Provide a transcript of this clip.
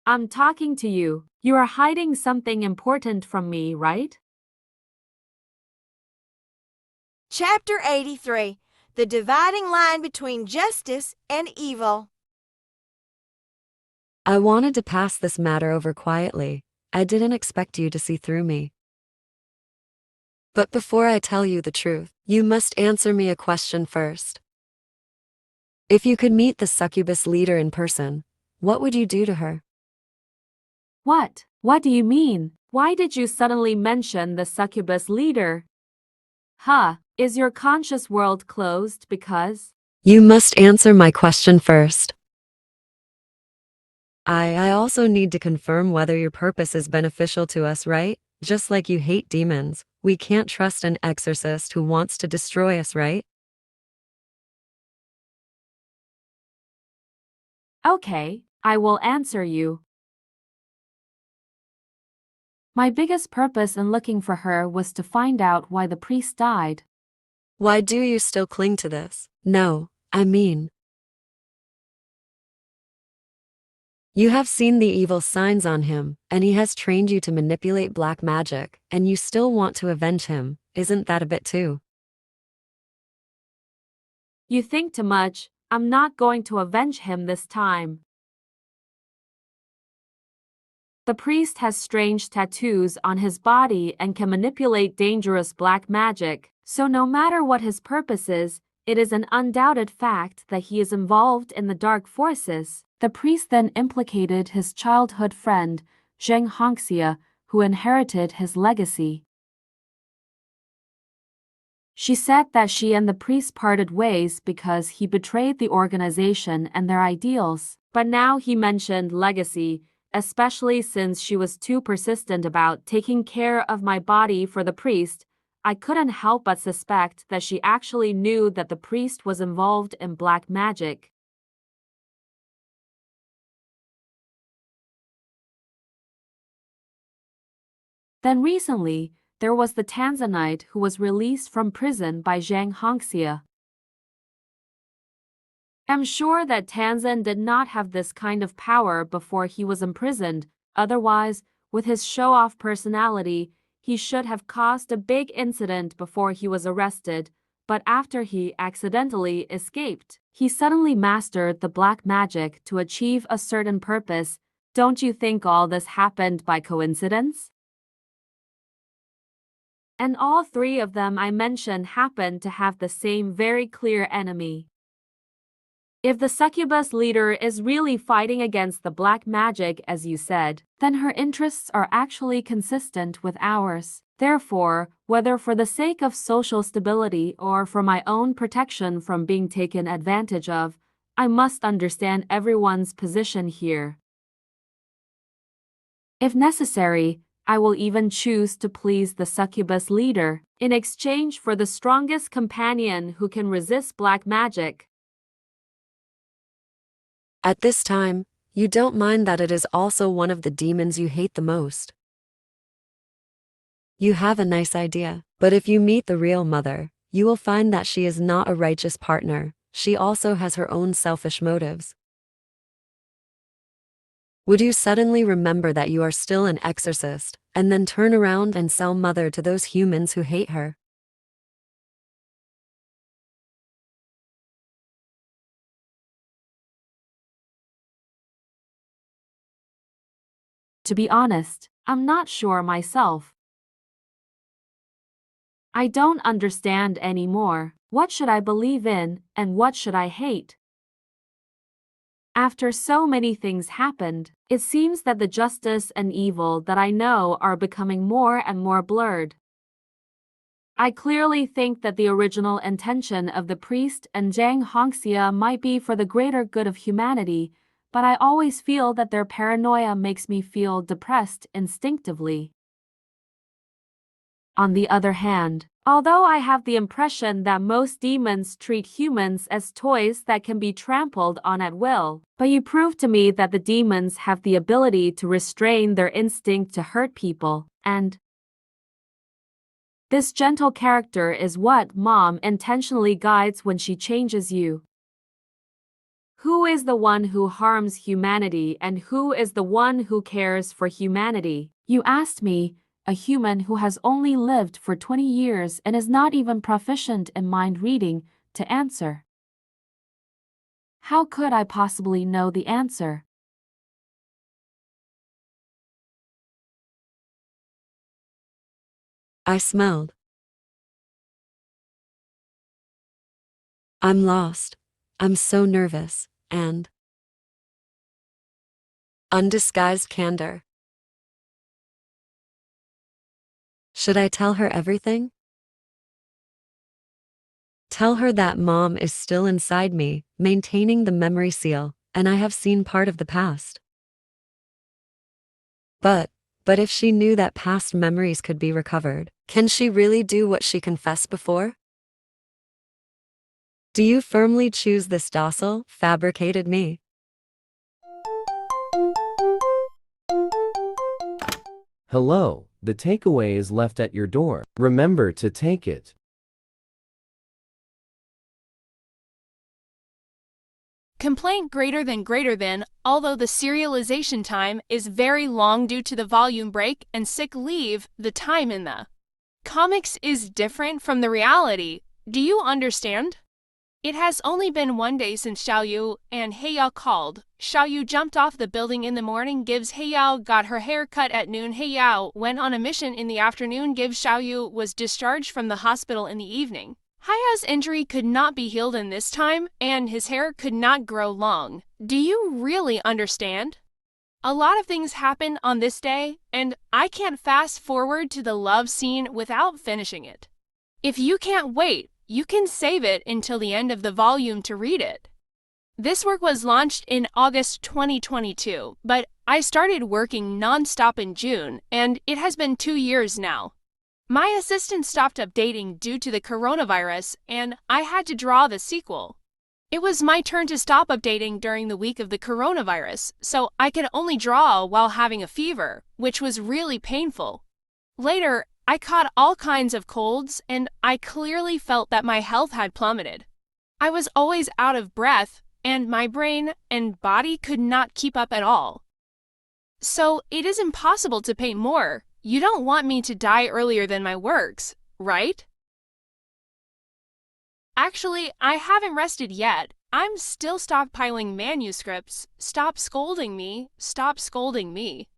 I'm talking to you. You are hiding something important from me, right? Chapter 83. The Dividing Line Between Justice and Evil. I wanted to pass this matter over quietly. I didn't expect you to see through me. But before I tell you the truth, you must answer me a question first. If you could meet the succubus leader in person, what would you do to her? What? What do you mean? Why did you suddenly mention the succubus leader? Is your conscious world closed because? You must answer my question first. I also need to confirm whether your purpose is beneficial to us, right? Just like you hate demons, we can't trust an exorcist who wants to destroy us, right? Okay, I will answer you. My biggest purpose in looking for her was to find out why the priest died. Why do you still cling to this? No, I mean, you have seen the evil signs on him, and he has trained you to manipulate black magic, and you still want to avenge him. Isn't that a bit too? You think too much. I'm not going to avenge him this time. The priest has strange tattoos on his body and can manipulate dangerous black magic, so no matter what his purpose is, it is an undoubted fact that he is involved in the dark forces. The priest then implicated his childhood friend, 괛ᴱ, who inherited his legacy. She said that she and the priest parted ways because he betrayed the organization and their ideals. But now he mentioned legacy, especially since she was too persistent about taking care of my body for the priest. I couldn't help but suspect that she actually knew that the priest was involved in black magic. Then recently, there was the Tanzanite who was released from prison by 괛ᴱ. I'm sure that Tanzan did not have this kind of power before he was imprisoned. Otherwise, with his show-off personality, he should have caused a big incident before he was arrested. But after he accidentally escaped, he suddenly mastered the black magic to achieve a certain purpose. Don't you think all this happened by coincidence? And all three of them I mentioned happened to have the same very clear enemy. If the succubus leader is really fighting against the black magic as you said, then her interests are actually consistent with ours. Therefore, whether for the sake of social stability or for my own protection from being taken advantage of, I must understand everyone's position here. If necessary, I will even choose to please the succubus leader, in exchange for the strongest companion who can resist black magic. At this time, you don't mind that it is also one of the demons you hate the most. You have a nice idea, but if you meet the real mother, you will find that she is not a righteous partner. She also has her own selfish motives. Would you suddenly remember that you are still an exorcist, and then turn around and sell mother to those humans who hate her? To be honest, I'm not sure myself. I don't understand anymore. What should I believe in, and what should I hate? After so many things happened, it seems that the justice and evil that I know are becoming more and more blurred. I clearly think that the original intention of the priest and 괛ᴱ might be for the greater good of humanity, but I always feel that their paranoia makes me feel depressed instinctively. On the other hand, although I have the impression that most demons treat humans as toys that can be trampled on at will, but you prove to me that the demons have the ability to restrain their instinct to hurt people, and this gentle character is what Mom intentionally guides when she changes you. Who is the one who harms humanity and who is the one who cares for humanity? You asked me, a human who has only lived for 20 years and is not even proficient in mind reading, to answer. How could I possibly know the answer? I smelled. I'm lost. I'm so nervous, and undisguised candor. Should I tell her everything? Tell her that mom is still inside me, maintaining the memory seal, and I have seen part of the past. But if she knew that past memories could be recovered, can she really do what she confessed before? Do you firmly choose this docile, fabricated me? Hello, the takeaway is left at your door. Remember to take it. Complaint greater than, although the serialization time is very long due to the volume break and sick leave, the time in the comics is different from the reality. Do you understand? It has only been 1 day since Xiaoyu and Heiyao called. Xiaoyu jumped off the building in the morning, gives Heiyao got her hair cut at noon. Heiyao went on a mission in the afternoon, gives Xiaoyu was discharged from the hospital in the evening. Hayao's injury could not be healed in this time, and his hair could not grow long. Do you really understand? A lot of things happen on this day, and I can't fast forward to the love scene without finishing it. If you can't wait, you can save it until the end of the volume to read it. This work was launched in August 2022, but I started working non-stop in June, and it has been 2 years now. My assistant stopped updating due to the coronavirus, and I had to draw the sequel. It was my turn to stop updating during the week of the coronavirus, so I could only draw while having a fever, which was really painful. Later, I caught all kinds of colds, and I clearly felt that my health had plummeted. I was always out of breath, and my brain and body could not keep up at all. So it is impossible to paint more. You don't want me to die earlier than my works, right? Actually, I haven't rested yet. I'm still stockpiling manuscripts. Stop scolding me. Stop scolding me.